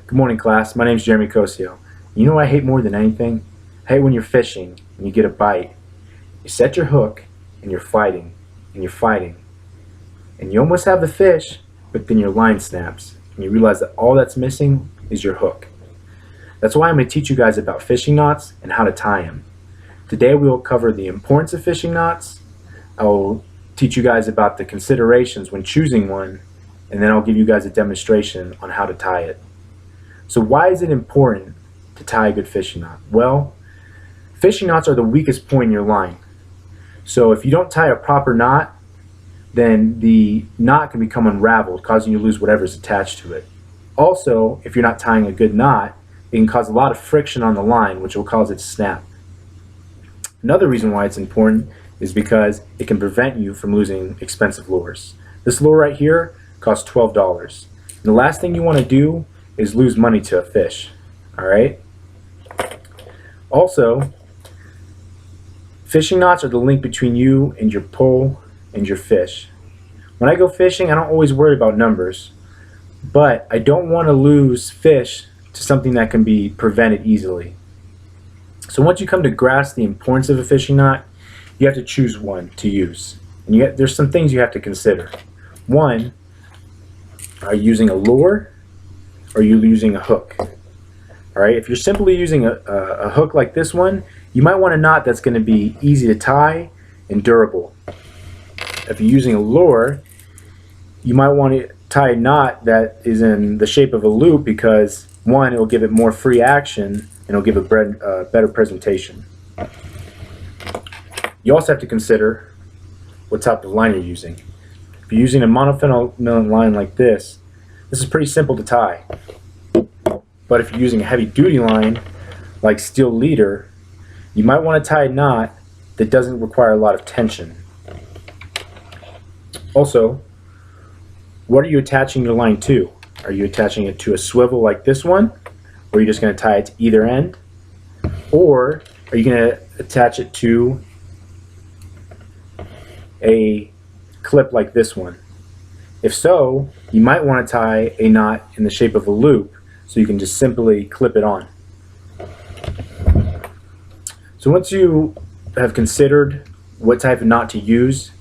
Good morning, class. My name is Jeremy Cosio. You know what I hate more than anything? I hate when you're fishing and you get a bite. You set your hook and you're fighting and you're fighting and you almost have the fish, but then your line snaps and you realize that all that's missing is your hook. That's why I'm going to teach you guys about fishing knots and how to tie them. Today we will cover the importance of fishing knots. I will teach you guys about the considerations when choosing one, and then I'll give you guys a demonstration on how to tie it. So why is it important to tie a good fishing knot? Well, fishing knots are the weakest point in your line. So if you don't tie a proper knot, then the knot can become unraveled, causing you to lose whatever's attached to it. Also, if you're not tying a good knot, it can cause a lot of friction on the line, which will cause it to snap. Another reason why it's important is because it can prevent you from losing expensive lures. This lure right here costs $12. And the last thing you want to do is lose money to a fish. Alright? Also, fishing knots are the link between you and your pole and your fish. When I go fishing, I don't always worry about numbers, but I don't want to lose fish to something that can be prevented easily. So once you come to grasp the importance of a fishing knot, you have to choose one to use. And there's some things you have to consider. One, are you using a lure or are you using a hook? Alright, if you're simply using a hook like this one, you might want a knot that's going to be easy to tie and durable. If you're using a lure, you might want to tie a knot that is in the shape of a loop because, one, it will give it more free action and it'll give a better presentation. You also have to consider what type of line you're using. If you're using a monofilament line like this is pretty simple to tie. But if you're using a heavy duty line like steel leader, you might want to tie a knot that doesn't require a lot of tension. Also, what are you attaching your line to? Are you attaching it to a swivel like this one, or are you just going to tie it to either end? Or are you going to attach it to a clip like this one? If so, you might want to tie a knot in the shape of a loop so you can just simply clip it on. So once you have considered what type of knot to use,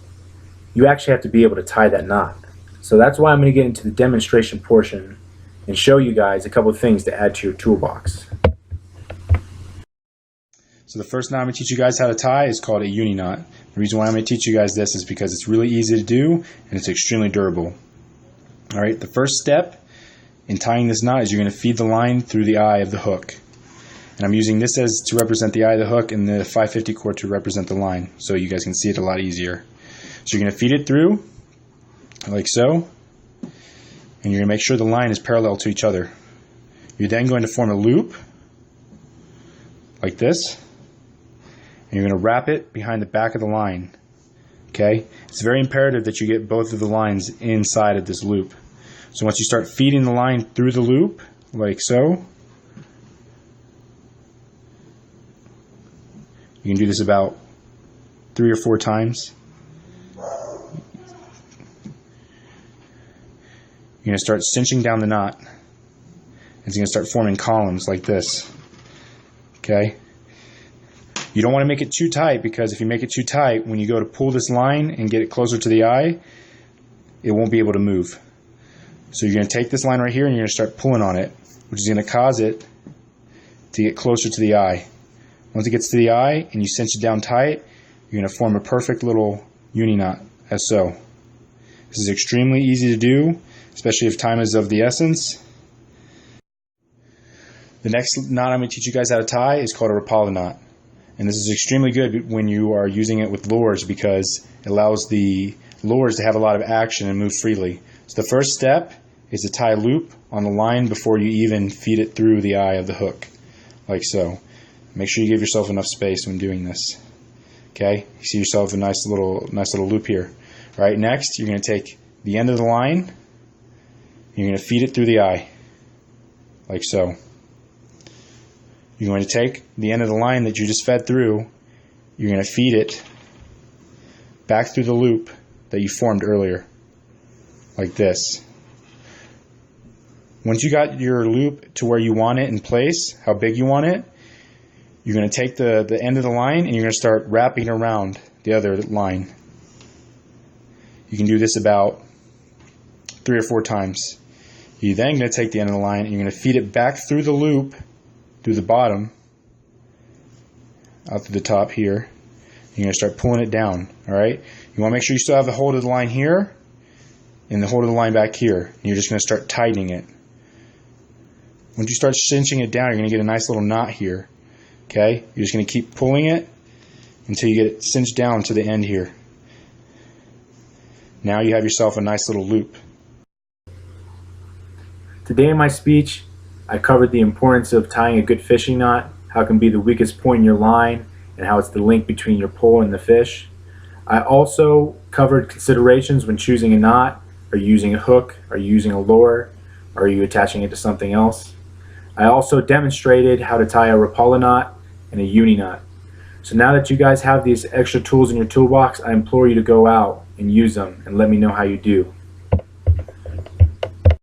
you actually have to be able to tie that knot. So that's why I'm going to get into the demonstration portion and show you guys a couple of things to add to your toolbox. So the first knot I'm going to teach you guys how to tie is called a uni knot. The reason why I'm going to teach you guys this is because it's really easy to do and it's extremely durable. Alright, the first step in tying this knot is you're going to feed the line through the eye of the hook. And I'm using this as to represent the eye of the hook and the 550 cord to represent the line, so you guys can see it a lot easier. So you're going to feed it through like so, and you're going to make sure the line is parallel to each other. You're then going to form a loop like this, and you're going to wrap it behind the back of the line. Okay? It's very imperative that you get both of the lines inside of this loop. So once you start feeding the line through the loop, like so, you can do this about 3 or 4 times. You're going to start cinching down the knot. It's going to start forming columns like this. Okay? You don't want to make it too tight, because if you make it too tight, when you go to pull this line and get it closer to the eye, it won't be able to move. So you're going to take this line right here and you're going to start pulling on it, which is going to cause it to get closer to the eye. Once it gets to the eye and you cinch it down tight, you're going to form a perfect little uni knot, as so. This is extremely easy to do, especially if time is of the essence. The next knot I'm going to teach you guys how to tie is called a Rapala knot. And this is extremely good when you are using it with lures, because it allows the lures to have a lot of action and move freely. So the first step is to tie a loop on the line before you even feed it through the eye of the hook, like so. Make sure you give yourself enough space when doing this. Okay, you see yourself a nice little loop here. All right, next you're going to take the end of the line, you're going to feed it through the eye, like so. You're going to take the end of the line that you just fed through, you're going to feed it back through the loop that you formed earlier, like this. Once you got your loop to where you want it in place, how big you want it, you're going to take the end of the line and you're going to start wrapping around the other line. You can do this about 3 or 4 times. You're then going to take the end of the line and you're going to feed it back through the loop, through the bottom, out to the top here. You're going to start pulling it down, all right? You want to make sure you still have the hold of the line here and the hold of the line back here. And you're just going to start tightening it. Once you start cinching it down, you're going to get a nice little knot here, okay? You're just going to keep pulling it until you get it cinched down to the end here. Now you have yourself a nice little loop. Today in my speech, I covered the importance of tying a good fishing knot, how it can be the weakest point in your line, and how it's the link between your pole and the fish. I also covered considerations when choosing a knot. Are you using a hook? Are you using a lure? Are you attaching it to something else? I also demonstrated how to tie a Rapala knot and a uni knot. So now that you guys have these extra tools in your toolbox, I implore you to go out and use them and let me know how you do.